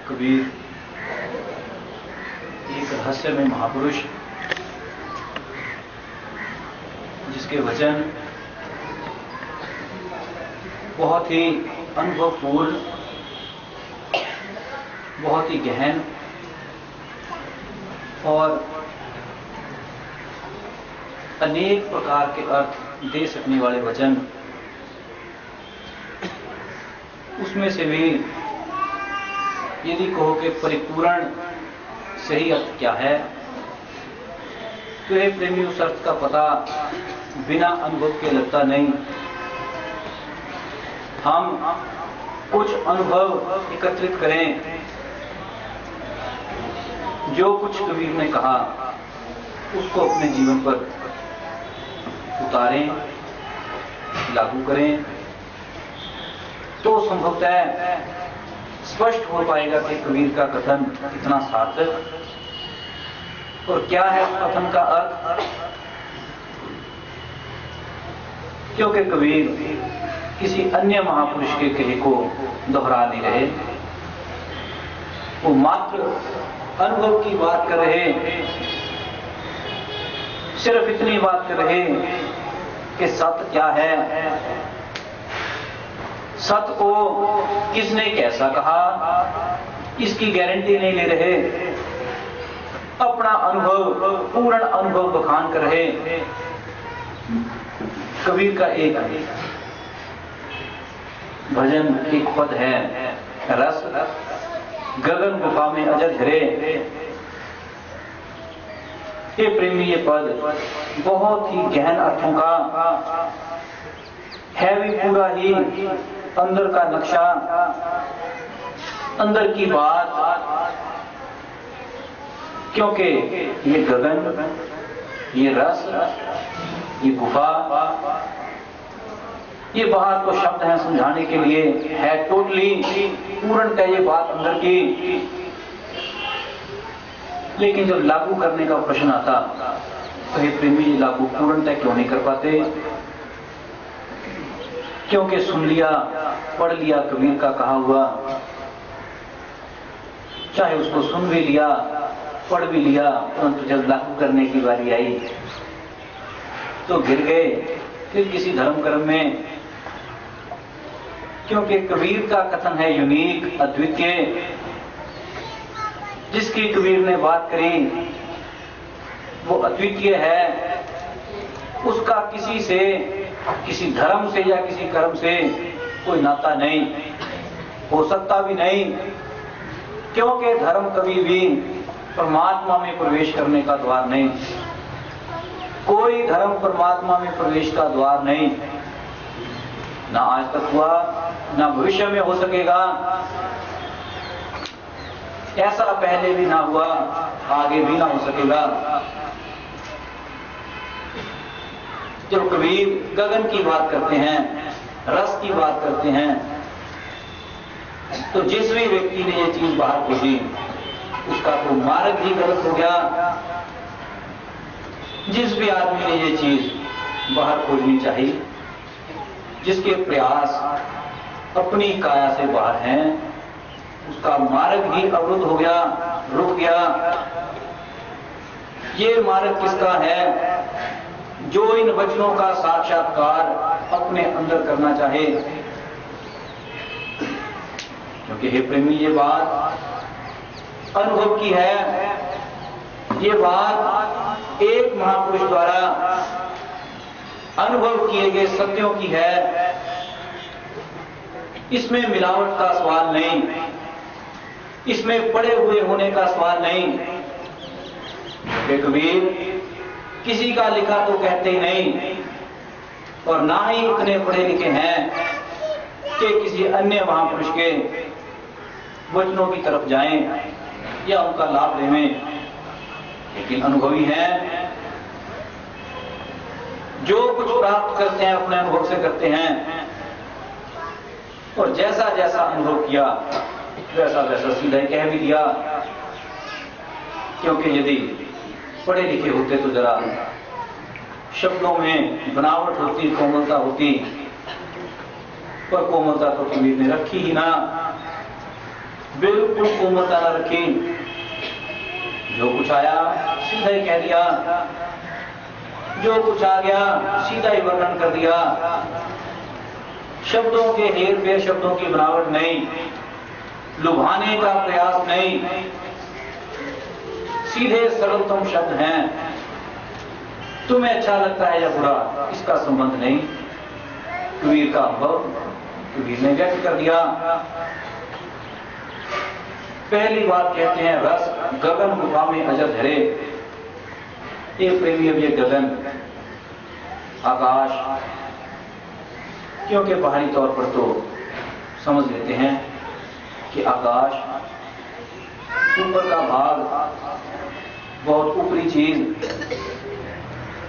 कबीर एक रहस्यमय महापुरुष, जिसके वचन बहुत ही अनुभवपूर्ण, बहुत ही गहन और अनेक प्रकार के अर्थ दे सकने वाले वचन। उसमें से भी यदि कहो कि परिपूर्ण सही अर्थ क्या है, तो एक प्रेमी उस अर्थ का पता बिना अनुभव के लगता नहीं। हम कुछ अनुभव एकत्रित करें, जो कुछ कबीर ने कहा उसको अपने जीवन पर उतारें, लागू करें, तो संभवतः स्पष्ट हो पाएगा कि कबीर का कथन कितना सार्थक और क्या है उस कथन का अर्थ। क्योंकि कबीर किसी अन्य महापुरुष के कहे को दोहरा नहीं रहे, वो मात्र अनुभव की बात कर रहे, सिर्फ इतनी बात कर रहे कि सत्य क्या है, सत्य को किसने कैसा कहा, इसकी गारंटी नहीं ले रहे, अपना अनुभव, पूर्ण अनुभव बखान कर रहे। कबीर का एक भजन, एक पद है, रस गगन गुफा में अजर घरे। ये प्रेमी, ये पद बहुत ही गहन अर्थों का है, भी पूरा ही अंदर का नक्शा, अंदर की बात। क्योंकि ये गगन, ये रस, ये गुफा, ये बाहर तो शब्द हैं समझाने के लिए, है टोटली पूर्णतः ये बात अंदर की। लेकिन जब लागू करने का प्रश्न आता तो ये प्रेमी जी लागू पूर्णतः क्यों नहीं कर पाते? क्योंकि सुन लिया, पढ़ लिया कबीर का कहा हुआ, चाहे उसको सुन भी लिया, पढ़ भी लिया, परंतु जब लागू करने की बारी आई तो गिर गए फिर किसी धर्म कर्म में। क्योंकि कबीर का कथन है यूनिक, अद्वितीय, जिसकी कबीर ने बात करी वो अद्वितीय है। उसका किसी से, किसी धर्म से या किसी कर्म से कोई नाता नहीं, हो सकता भी नहीं। क्योंकि धर्म कभी भी परमात्मा में प्रवेश करने का द्वार नहीं, कोई धर्म परमात्मा में प्रवेश का द्वार नहीं, ना आज तक हुआ, ना भविष्य में हो सकेगा। ऐसा पहले भी ना हुआ, आगे भी ना हो सकेगा। जब कबीर गगन की बात करते हैं, रस की बात करते हैं, तो जिस भी व्यक्ति ने ये चीज बाहर खोजी उसका तो मार्ग ही गलत हो गया। जिस भी आदमी ने ये चीज बाहर खोजनी चाहिए, जिसके प्रयास अपनी काया से बाहर हैं, उसका मार्ग ही अवरुद्ध हो गया, रुक गया। ये मार्ग किसका है? जो इन वचनों का साक्षात्कार अपने अंदर करना चाहे। क्योंकि हे प्रेमी, ये बात अनुभव की है, ये बात एक महापुरुष द्वारा अनुभव किए गए सत्यों की है। इसमें मिलावट का सवाल नहीं, इसमें पड़े हुए होने का सवाल नहीं। कबीर किसी का लिखा तो कहते ही नहीं, और ना ही इतने पढ़े लिखे हैं कि किसी अन्य महापुरुष के वचनों की तरफ जाएं या उनका लाभ लें। लेकिन अनुभवी हैं, जो कुछ प्राप्त करते हैं अपने अनुभव से करते हैं, और जैसा जैसा अनुभव किया वैसा वैसा सीधा ही कह भी दिया। क्योंकि यदि पढ़े लिखे होते तो जरा शब्दों में बनावट होती, कोमलता होती, पर कोमलता तो कबीर ने रखी ही ना। बिल्कुल कोमलता न रखी, जो कुछ आया सीधा ही कह दिया, जो कुछ आ गया सीधा ही वर्णन कर दिया। शब्दों के हेर फेर, शब्दों की बनावट नहीं, लुभाने का प्रयास नहीं, सीधे सरलतम शब्द हैं। तुम्हें अच्छा लगता है या बुरा, इसका संबंध नहीं। कबीर का अनुभव कबीर ने व्यक्त कर दिया। पहली बात कहते हैं रस गगन गुफा में अजर धरे। ये प्रेमी, अब ये गगन आकाश, क्योंकि बाहरी तौर पर तो समझ लेते हैं कि आकाश ऊपर का भाग, बहुत ऊपरी चीज,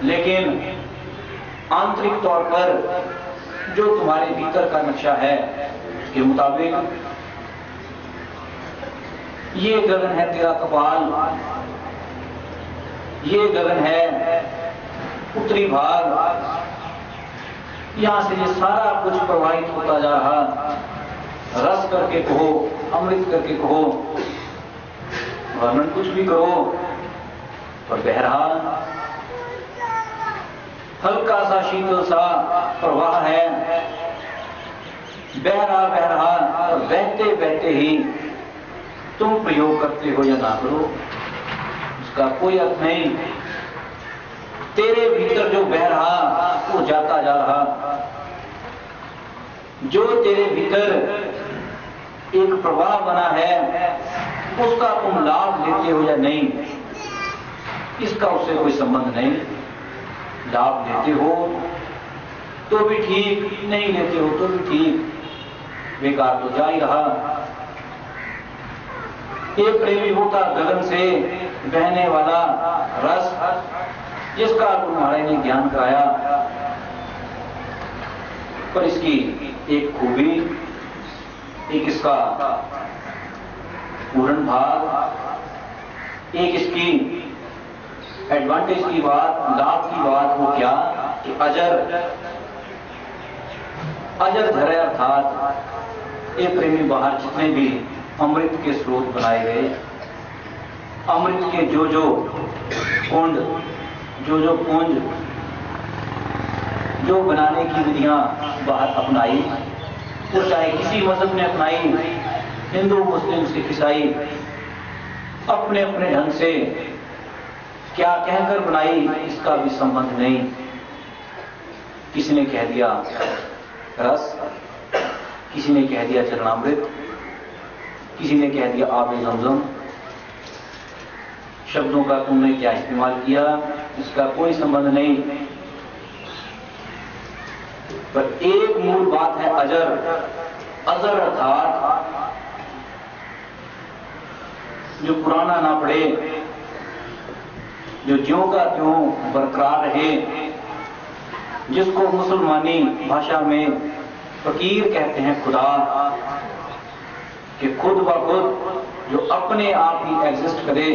लेकिन आंतरिक तौर पर जो तुम्हारे भीतर का नक्शा है उसके मुताबिक ये गगन है तेरा कपाल, ये गगन है उत्तरी भाग, यहां से ये सारा कुछ प्रवाहित होता जा रहा। रस करके कहो, अमृत करके कहो, वर्णन कुछ भी करो, पर बह रहा, हल्का सा शीतल सा प्रवाह है, बह रहा और बहते बहते ही तुम प्रयोग करते हो या ना करो, उसका कोई अर्थ नहीं। तेरे भीतर जो बह रहा वो जाता जा रहा। जो तेरे भीतर एक प्रवाह बना है उसका तुम लाभ लेते हो या नहीं, इसका उससे कोई संबंध नहीं। लाभ लेते हो तो भी ठीक, नहीं लेते हो तो भी ठीक, बेकार तो जा ही रहा। एक प्रेमी होता गगन से बहने वाला रस, जिसका तुम्हारे ने ज्ञान कराया, पर इसकी एक खूबी, एक इसका पूर्ण भाग, एक इसकी एडवांटेज की बात, लाभ की बात, वो क्या कि अजर धरे, अर्थात ये प्रेमी बाहर जितने भी अमृत के स्रोत बनाए गए, अमृत के जो जो कुंड, जो जो पुंज, जो बनाने की विधियां बाहर अपनाई, वो चाहे किसी मजहब ने अपनाई, हिंदू मुस्लिम सिख ईसाई, अपने अपने ढंग से क्या कहकर बनाई, इसका भी संबंध नहीं। किसी ने कह दिया रस, किसी ने कह दिया चरणामृत, किसी ने कह दिया आबे ज़मज़म। शब्दों का तुमने क्या इस्तेमाल किया, इसका कोई संबंध नहीं। पर एक मूल बात है अजर। अजर अर्थात जो पुराना ना पड़े, जो ज्यों का त्यों बरकरार रहे, जिसको मुसलमानी भाषा में फकीर कहते हैं खुदा, कि खुद ब खुद जो अपने आप ही एग्जिस्ट करे,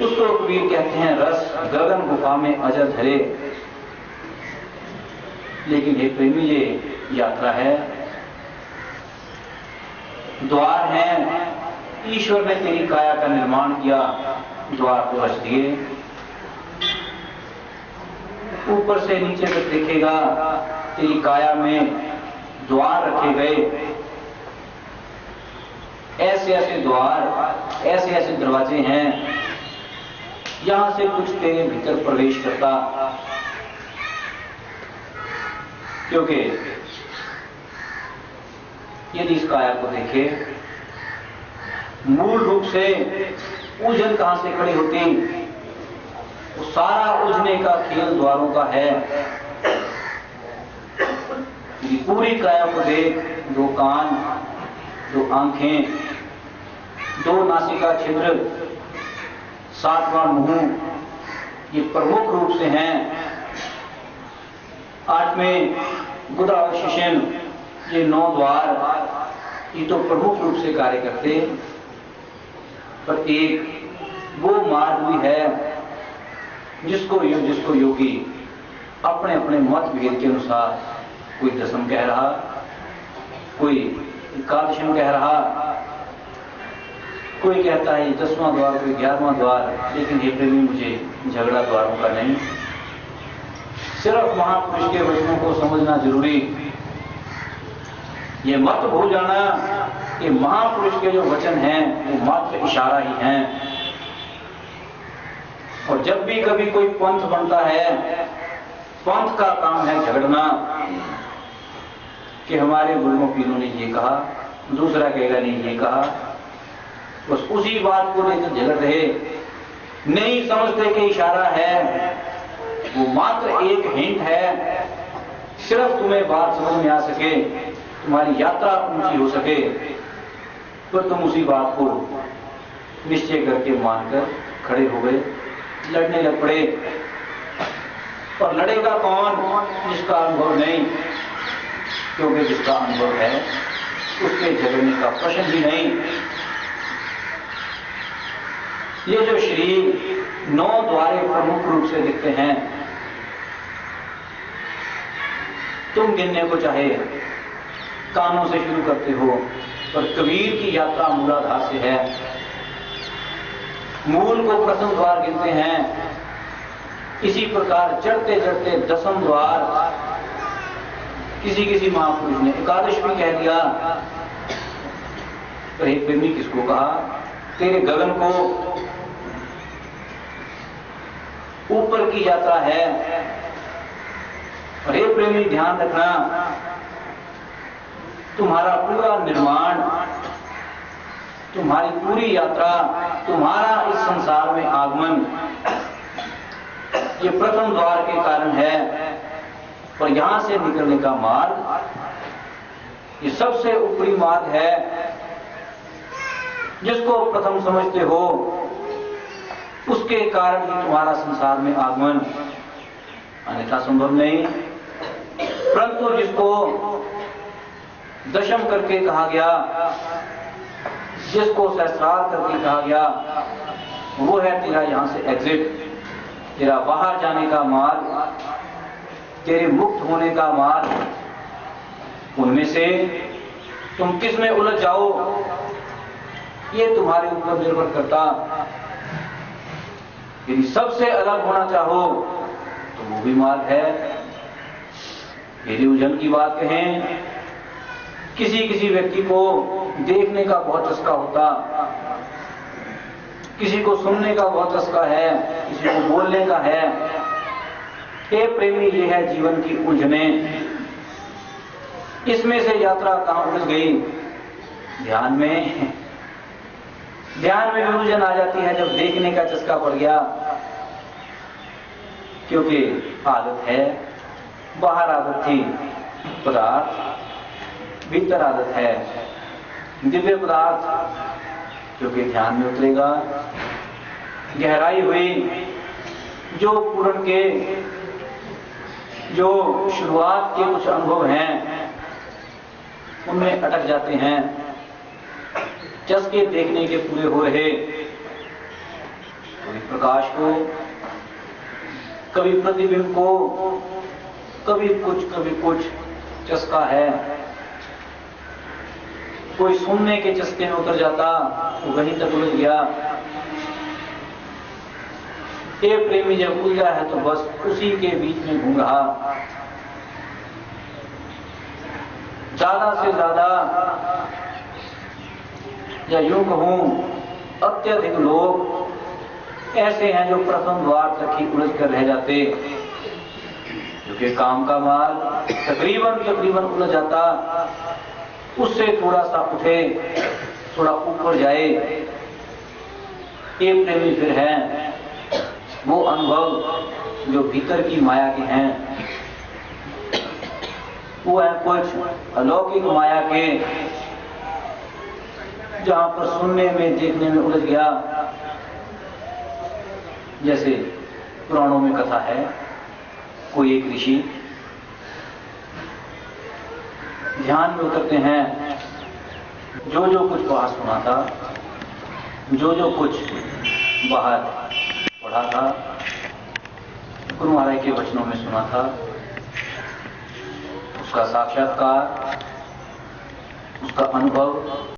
उसको कबीर कहते हैं रस गगन गुफा में अजर धरे। लेकिन ये प्रेमी, ये यात्रा है, द्वार है। ईश्वर ने तेरी काया का निर्माण किया, द्वार को रच दिए। ऊपर से नीचे तक देखेगा, तेरी काया में द्वार रखे गए, ऐसे ऐसे द्वार, ऐसे ऐसे दरवाजे हैं, यहां से कुछ तेरे भीतर प्रवेश करता। क्योंकि यदि इस काया को देखे, मूल रूप से उलझन कहां से खड़ी होती, वो सारा उलझने का खेल द्वारों का है। पूरी काया को देख, दो कान, दो आंखें, दो नासिका छिद्र, सातवां मुंह, ये प्रमुख रूप से हैं। आठवें गुदा और शिशन, ये 9 द्वार, ये तो प्रमुख रूप से कार्य करते। पर एक वो मार्ग भी है जिसको योगी अपने अपने मत भेद के अनुसार, कोई दसम कह रहा, कोई एकादशन कह रहा, कोई कहता है 10वां द्वार, कोई 11वां द्वार, लेकिन हे प्रेमी मुझे झगड़ा द्वारों का नहीं, सिर्फ महापुरुष के वचनों को समझना जरूरी। ये मत भूल जाना कि महापुरुष के जो वचन हैं वो मात्र इशारा ही हैं। और जब भी कभी कोई पंथ बनता है, पंथ का काम है झगड़ना, कि हमारे गुरुओं पीरों ने ये कहा, दूसरा कहेगा नहीं ये कहा, बस उसी बात को लेकर झगड़ रहे, नहीं समझते कि इशारा है, वो मात्र एक हिंट है, सिर्फ तुम्हें बात समझ में आ सके, तुम्हारी यात्रा ऊंची हो सके, तो तुम उसी बात को निश्चय करके मानकर खड़े हो गए, लड़ने लग पड़े। और लड़ेगा कौन? जिसका अनुभव नहीं, क्योंकि जिसका अनुभव है उसके झगड़ने का प्रश्न ही नहीं। ये जो शरीर 9 द्वारे प्रमुख रूप से दिखते हैं, तुम गिनने को चाहे कानों से शुरू करते हो, पर कबीर की यात्रा मूलाधार से है। मूल को प्रथम द्वार गिनते हैं, इसी प्रकार चढ़ते चढ़ते 10वां द्वार किसी किसी महापुरुष ने एकादश भी कह दिया। पर एक प्रेमी किसको कहा? तेरे गगन को ऊपर की यात्रा है। और हे प्रेमी ध्यान रखना, तुम्हारा पूरा निर्माण, तुम्हारी पूरी यात्रा, तुम्हारा इस संसार में आगमन, ये प्रथम द्वार के कारण है। और यहां से निकलने का मार्ग, ये सबसे ऊपरी मार्ग है, जिसको प्रथम समझते हो उसके कारण ही तुम्हारा संसार में आगमन, अन्यथा संभव नहीं। परंतु जिसको दशम करके कहा गया, जिसको सहस्रार करके कहा गया, वो है तेरा यहां से एग्जिट, तेरा बाहर जाने का मार्ग, तेरे मुक्त होने का मार्ग। उनमें से तुम किस में उलझ जाओ, ये तुम्हारे ऊपर निर्भर करता। यदि सबसे अलग होना चाहो तो वो भी मार्ग है। यदि उलझन की बात कहें, किसी किसी व्यक्ति को देखने का बहुत चस्का होता, किसी को सुनने का बहुत चस्का है, किसी को बोलने का है। हे प्रेमी, ये है जीवन की उलझने। इसमें से यात्रा कहां उलझ गई? ध्यान में भी उलझन आ जाती है जब देखने का चस्का पड़ गया, क्योंकि आदत है, बाहर आदत थी पदार्थ, भीतर आदत है दिव्य पदार्थ, क्योंकि ध्यान में उतरेगा, गहराई हुई, जो पूर्ण के जो शुरुआत के कुछ अनुभव हैं उनमें अटक जाते हैं, चस्के देखने के पूरे हो रहे, कभी प्रकाश को, कभी प्रतिबिंब को, कभी कुछ चस्का है। कोई सुनने के चस्के में उतर जाता तो वहीं तक उलझ गया। ये प्रेमी जब उलझा है तो बस उसी के बीच में घूम रहा। ज्यादा से ज्यादा, या यूं कहूं अत्यधिक लोग ऐसे हैं जो प्रथम द्वार तक ही उलझ कर रह जाते, क्योंकि काम का मार्ग तकरीबन उलझ जाता, उससे थोड़ा सा उठे, थोड़ा ऊपर जाए। एक प्रेमी फिर है वो अनुभव जो भीतर की माया के हैं, वो है कुछ अलौकिक माया के, जहां पर सुनने में, देखने में उलझ गया। जैसे पुराणों में कथा है, कोई एक ऋषि ध्यान में उतरते हैं, जो जो कुछ बाहर सुना था, जो जो कुछ बाहर पढ़ा था, गुरु महाराज के वचनों में सुना था, उसका साक्षात्कार, उसका अनुभव